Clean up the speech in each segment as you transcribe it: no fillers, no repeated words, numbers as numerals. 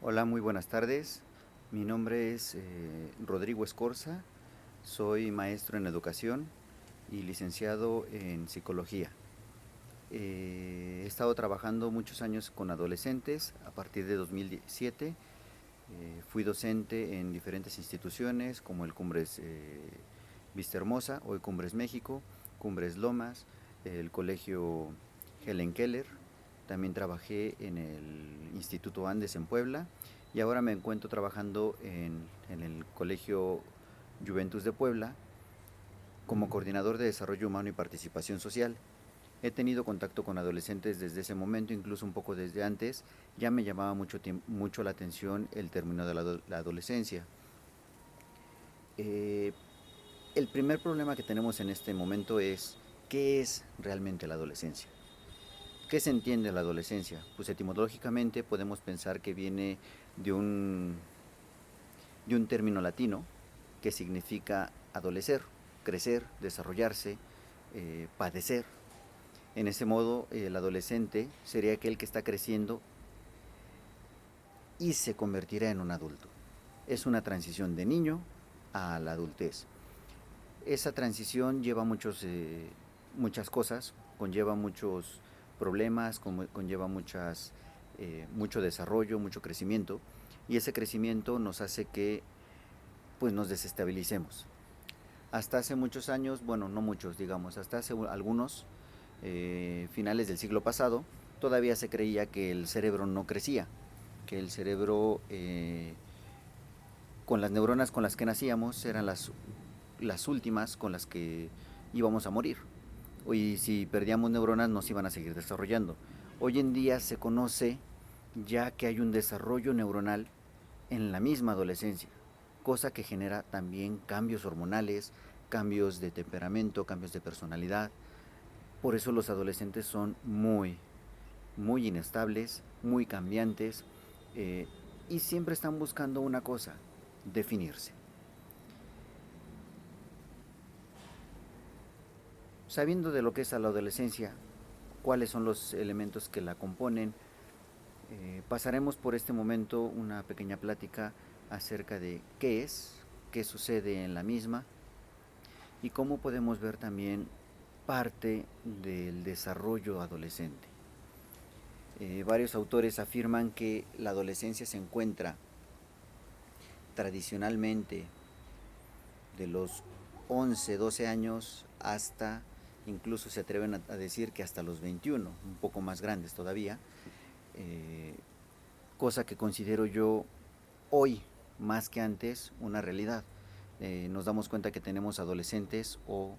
Hola, muy buenas tardes. Mi nombre es Rodrigo Escorza. Soy maestro en educación y licenciado en psicología. He estado trabajando muchos años con adolescentes. A partir de 2017 fui docente en diferentes instituciones como el Cumbres Vista Hermosa, hoy Cumbres México, Cumbres Lomas, el Colegio Helen Keller. También trabajé en el Instituto Andes en Puebla y ahora me encuentro trabajando en el Colegio Juventus de Puebla como coordinador de desarrollo humano y participación social. He tenido contacto con adolescentes desde ese momento, incluso un poco desde antes. Ya me llamaba mucho la atención el término de la adolescencia. Eh, el primer problema que tenemos en este momento es ¿qué es realmente la adolescencia? ¿Qué se entiende la adolescencia? Pues etimológicamente podemos pensar que viene de de un término latino que significa adolecer, crecer, desarrollarse, padecer. En ese modo, el adolescente sería aquel que está creciendo y se convertirá en un adulto. Es una transición de niño a la adultez. Esa transición lleva muchas cosas, conlleva muchos problemas, conlleva mucho desarrollo, mucho crecimiento, y ese crecimiento nos hace que pues, nos desestabilicemos. Hasta hace muchos años, bueno, no muchos, digamos, hasta hace algunos finales del siglo pasado, todavía se creía que el cerebro no crecía, que el cerebro con las neuronas con las que nacíamos eran las últimas con las que íbamos a morir. Y si perdíamos neuronas nos iban a seguir desarrollando. Hoy en día se conoce ya que hay un desarrollo neuronal en la misma adolescencia, cosa que genera también cambios hormonales, cambios de temperamento, cambios de personalidad. Por eso los adolescentes son muy inestables, muy cambiantes y siempre están buscando una cosa, definirse. Sabiendo de lo que es a la adolescencia, cuáles son los elementos que la componen, pasaremos por este momento una pequeña plática acerca de qué es, qué sucede en la misma y cómo podemos ver también parte del desarrollo adolescente. Varios autores afirman que la adolescencia se encuentra tradicionalmente de los 11, 12 años hasta, incluso se atreven a decir que hasta los 21, un poco más grandes todavía, eh, cosa que considero yo hoy más que antes una realidad. Nos damos cuenta que tenemos adolescentes o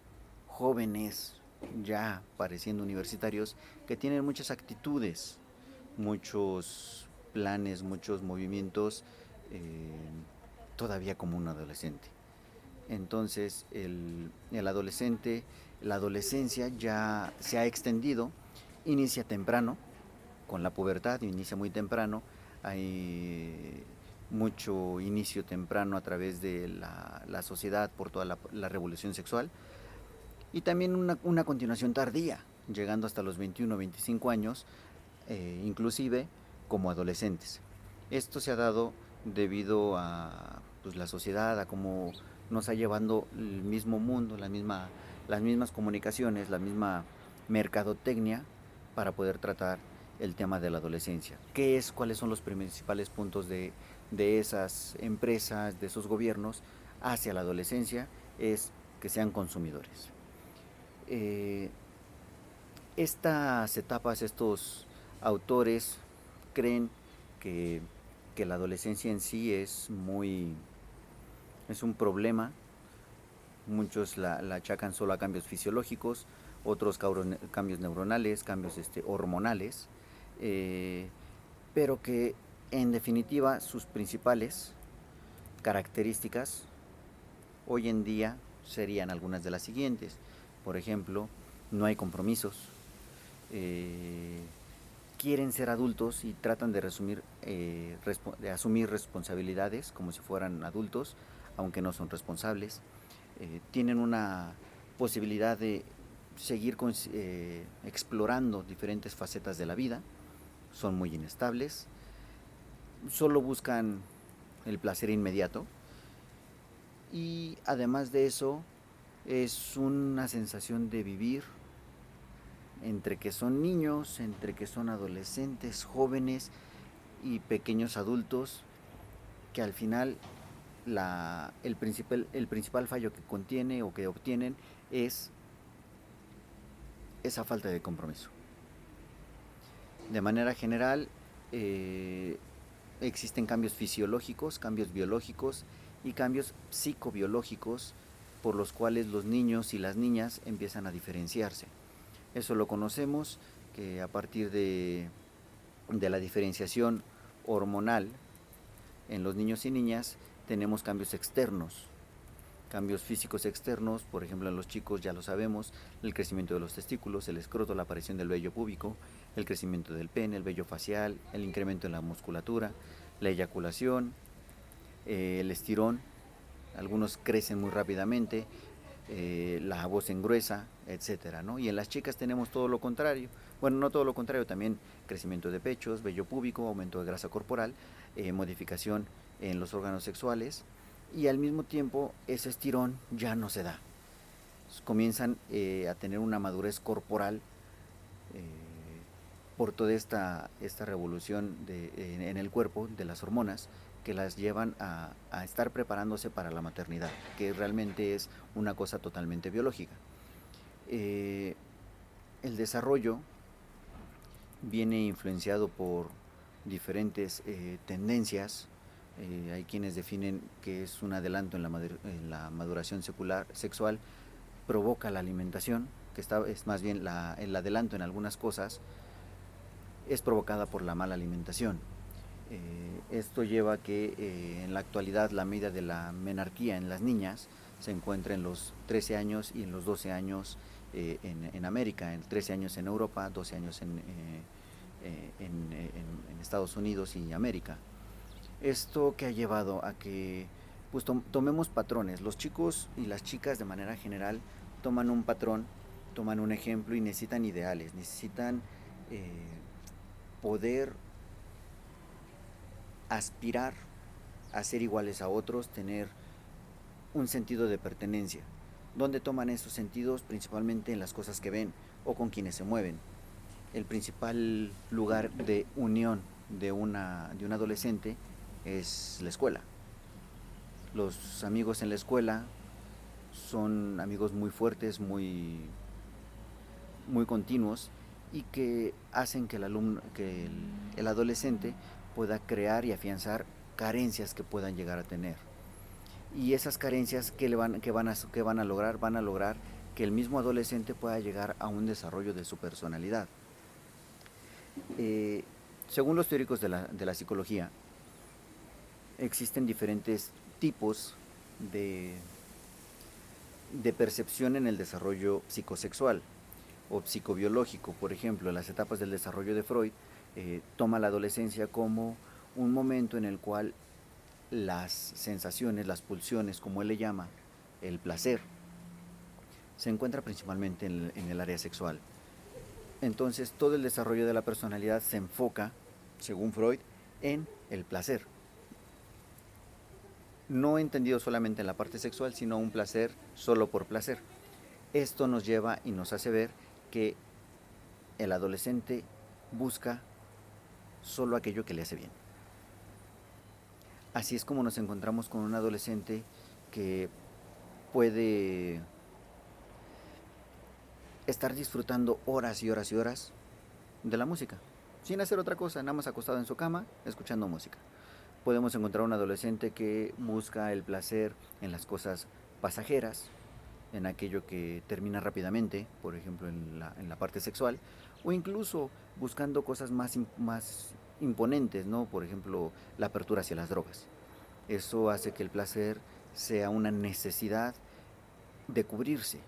jóvenes ya pareciendo universitarios que tienen muchas actitudes, muchos planes, muchos movimientos todavía como un adolescente. Entonces el adolescente, la adolescencia ya se ha extendido, inicia temprano, con la pubertad, inicia muy temprano, hay mucho inicio temprano a través de la sociedad por toda la revolución sexual y también una continuación tardía, llegando hasta los 21 o 25 años, inclusive como adolescentes. Esto se ha dado debido a pues, la sociedad, a cómo nos ha llevando el mismo mundo, las mismas comunicaciones, la misma mercadotecnia para poder tratar el tema de la adolescencia. ¿Qué es? ¿Cuáles son los principales puntos de esas empresas, de esos gobiernos hacia la adolescencia? Es que sean consumidores. Eh, Estas etapas, estos autores creen que, que la adolescencia en sí es un problema. Muchos la achacan solo a cambios fisiológicos, otros cambios neuronales, cambios hormonales, eh, pero que en definitiva sus principales características hoy en día serían algunas de las siguientes. Por ejemplo, no hay compromisos, eh, quieren ser adultos y tratan de asumir responsabilidades como si fueran adultos, aunque no son responsables. Tienen una posibilidad de seguir explorando diferentes facetas de la vida, son muy inestables, solo buscan el placer inmediato y además de eso es una sensación de vivir entre que son niños, entre que son adolescentes, jóvenes y pequeños adultos, que al final el principal fallo que contiene o que obtienen es esa falta de compromiso. De manera general, eh, existen cambios fisiológicos, cambios biológicos y cambios psicobiológicos por los cuales los niños y las niñas empiezan a diferenciarse. Eso lo conocemos, que a partir de la diferenciación hormonal en los niños y niñas tenemos cambios externos, cambios físicos externos, por ejemplo en los chicos ya lo sabemos, el crecimiento de los testículos, el escroto, la aparición del vello púbico, el crecimiento del pene, el vello facial, el incremento en la musculatura, la eyaculación, el estirón, algunos crecen muy rápidamente, la voz engruesa, etcétera, ¿no? Y en las chicas tenemos todo lo contrario. Bueno, no todo lo contrario, también crecimiento de pechos, vello púbico, aumento de grasa corporal, modificación en los órganos sexuales y al mismo tiempo ese estirón ya no se da. Entonces, comienzan a tener una madurez corporal eh, por toda esta revolución en el cuerpo de las hormonas que las llevan a estar preparándose para la maternidad, que realmente es una cosa totalmente biológica. Eh, el desarrollo viene influenciado por diferentes tendencias. Hay quienes definen que es un adelanto en la maduración sexual, provoca la alimentación, que es más bien el adelanto en algunas cosas, es provocada por la mala alimentación. Esto lleva a que en la actualidad la medida de la menarquía en las niñas se encuentra en los 13 años y en los 12 años en América, en 13 años en Europa, 12 años en Estados Unidos y América. Esto que ha llevado a que pues, tomemos patrones. Los chicos y las chicas de manera general toman un patrón, toman un ejemplo y necesitan ideales, necesitan eh, poder aspirar a ser iguales a otros, tener un sentido de pertenencia. ¿Dónde toman esos sentidos? Principalmente en las cosas que ven o con quienes se mueven. El principal lugar de unión de un adolescente es la escuela. Los amigos en la escuela son amigos muy fuertes, muy continuos y que hacen que el adolescente pueda crear y afianzar carencias que puedan llegar a tener. Y esas carencias que van a lograr, van a lograr que el mismo adolescente pueda llegar a un desarrollo de su personalidad. Eh, Según los teóricos de la psicología, existen diferentes tipos de, de percepción en el desarrollo psicosexual o psicobiológico. Por ejemplo, en las etapas del desarrollo de Freud, toma la adolescencia como un momento en el cual las sensaciones, las pulsiones, como él le llama, el placer, se encuentra principalmente en el área sexual. Entonces todo el desarrollo de la personalidad se enfoca, según Freud, en el placer. No entendido solamente en la parte sexual, sino un placer solo por placer. Esto nos lleva y nos hace ver que el adolescente busca solo aquello que le hace bien. Así es como nos encontramos con un adolescente que puede estar disfrutando horas y horas y horas de la música, sin hacer otra cosa, nada más acostado en su cama, escuchando música. Podemos encontrar un adolescente que busca el placer en las cosas pasajeras, en aquello que termina rápidamente, por ejemplo en la parte sexual, o incluso buscando cosas más imponentes, ¿no? Por ejemplo, la apertura hacia las drogas. Eso hace que el placer sea una necesidad de cubrirse,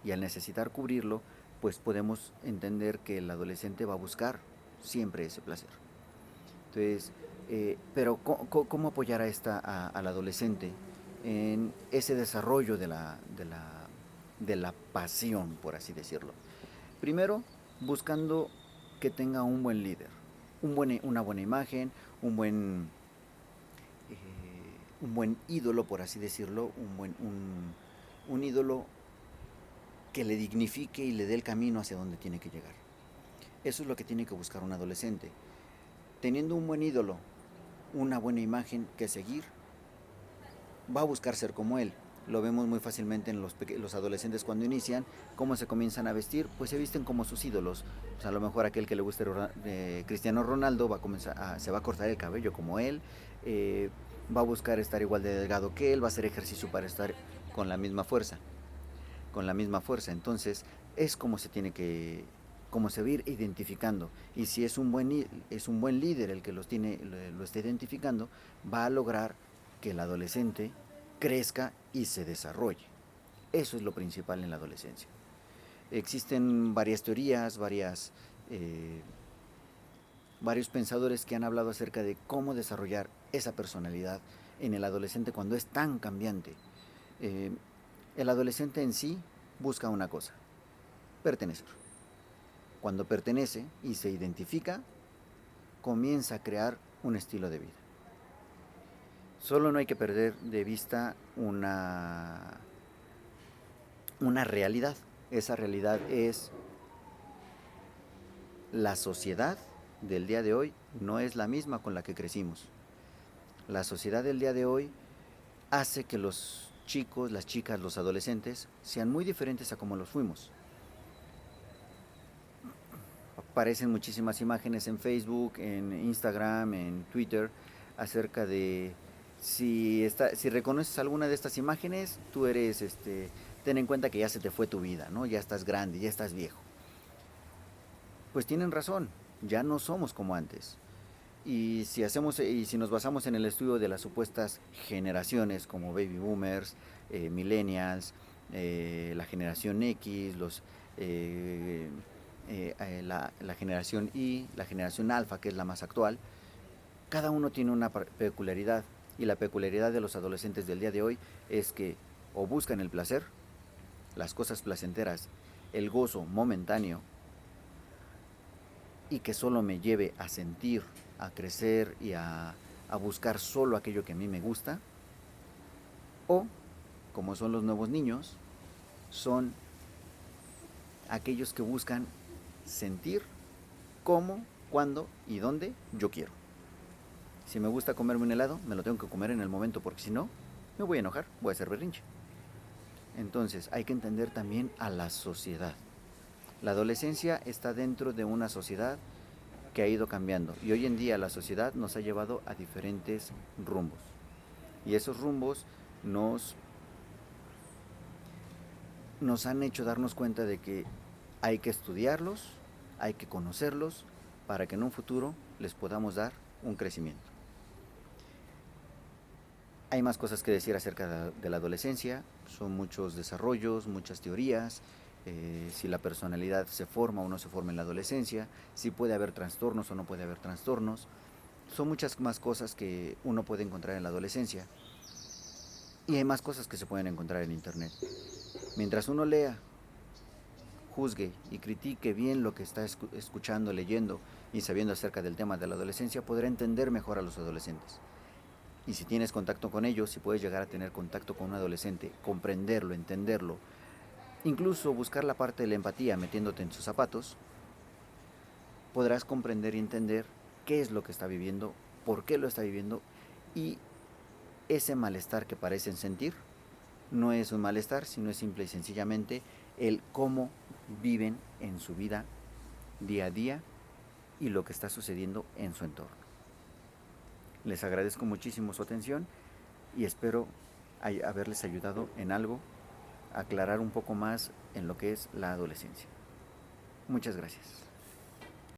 y al necesitar cubrirlo, pues podemos entender que el adolescente va a buscar siempre ese placer. Entonces, pero ¿cómo apoyar al adolescente en ese desarrollo de la pasión, por así decirlo? Primero, buscando que tenga un buen líder, una buena imagen, un buen un buen ídolo, por así decirlo, un ídolo que le dignifique y le dé el camino hacia donde tiene que llegar. Eso es lo que tiene que buscar un adolescente. Teniendo un buen ídolo, una buena imagen que seguir, va a buscar ser como él. Lo vemos muy fácilmente en los adolescentes cuando inician, cómo se comienzan a vestir, pues se visten como sus ídolos. Pues a lo mejor aquel que le guste Cristiano Ronaldo se va a cortar el cabello como él, eh, va a buscar estar igual de delgado que él, va a hacer ejercicio para estar con la misma fuerza, con la misma fuerza. Entonces es como se tiene que, como se va a ir identificando. Y si es un buen líder el que lo está identificando, va a lograr que el adolescente crezca y se desarrolle. Eso es lo principal en la adolescencia. Existen varias teorías, varios pensadores que han hablado acerca de cómo desarrollar esa personalidad en el adolescente cuando es tan cambiante. Eh, el adolescente en sí busca una cosa: pertenecer. Cuando pertenece y se identifica, comienza a crear un estilo de vida. Solo no hay que perder de vista una realidad. Esa realidad es la sociedad del día de hoy no es la misma con la que crecimos. La sociedad del día de hoy hace que los chicos, las chicas, los adolescentes sean muy diferentes a como los fuimos. Aparecen muchísimas imágenes en Facebook, en Instagram, en Twitter, acerca de si reconoces alguna de estas imágenes, tú eres, ten en cuenta que ya se te fue tu vida, ¿no? Ya estás grande, ya estás viejo. Pues tienen razón, ya no somos como antes. Y si nos basamos en el estudio de las supuestas generaciones como baby boomers, millennials, la generación X, la generación Y, la generación alfa, que es la más actual, cada uno tiene una peculiaridad. Y la peculiaridad de los adolescentes del día de hoy es que o buscan el placer, las cosas placenteras, el gozo momentáneo, y que solo me lleve a sentir, a crecer y a buscar solo aquello que a mí me gusta, o, como son los nuevos niños, son aquellos que buscan sentir cómo, cuándo y dónde yo quiero. Si me gusta comerme un helado, me lo tengo que comer en el momento, porque si no, me voy a enojar, voy a hacer berrinche. Entonces hay que entender también a la sociedad. La adolescencia está dentro de una sociedad que ha ido cambiando, y hoy en día la sociedad nos ha llevado a diferentes rumbos, y esos rumbos nos han hecho darnos cuenta de que hay que estudiarlos, hay que conocerlos, para que en un futuro les podamos dar un crecimiento. Hay más cosas que decir acerca de la adolescencia, son muchos desarrollos, muchas teorías, si la personalidad se forma o no se forma en la adolescencia, si puede haber trastornos o no puede haber trastornos. Son muchas más cosas que uno puede encontrar en la adolescencia, y hay más cosas que se pueden encontrar en internet. Mientras uno lea, juzgue y critique bien lo que está escuchando, leyendo y sabiendo acerca del tema de la adolescencia, podrá entender mejor a los adolescentes. Y si tienes contacto con ellos, si puedes llegar a tener contacto con un adolescente, comprenderlo, entenderlo, incluso buscar la parte de la empatía metiéndote en sus zapatos, podrás comprender y entender qué es lo que está viviendo, por qué lo está viviendo, y ese malestar que parecen sentir no es un malestar, sino es simple y sencillamente el cómo viven en su vida día a día y lo que está sucediendo en su entorno. Les agradezco muchísimo su atención y espero haberles ayudado en algo, aclarar un poco más en lo que es la adolescencia. Muchas gracias.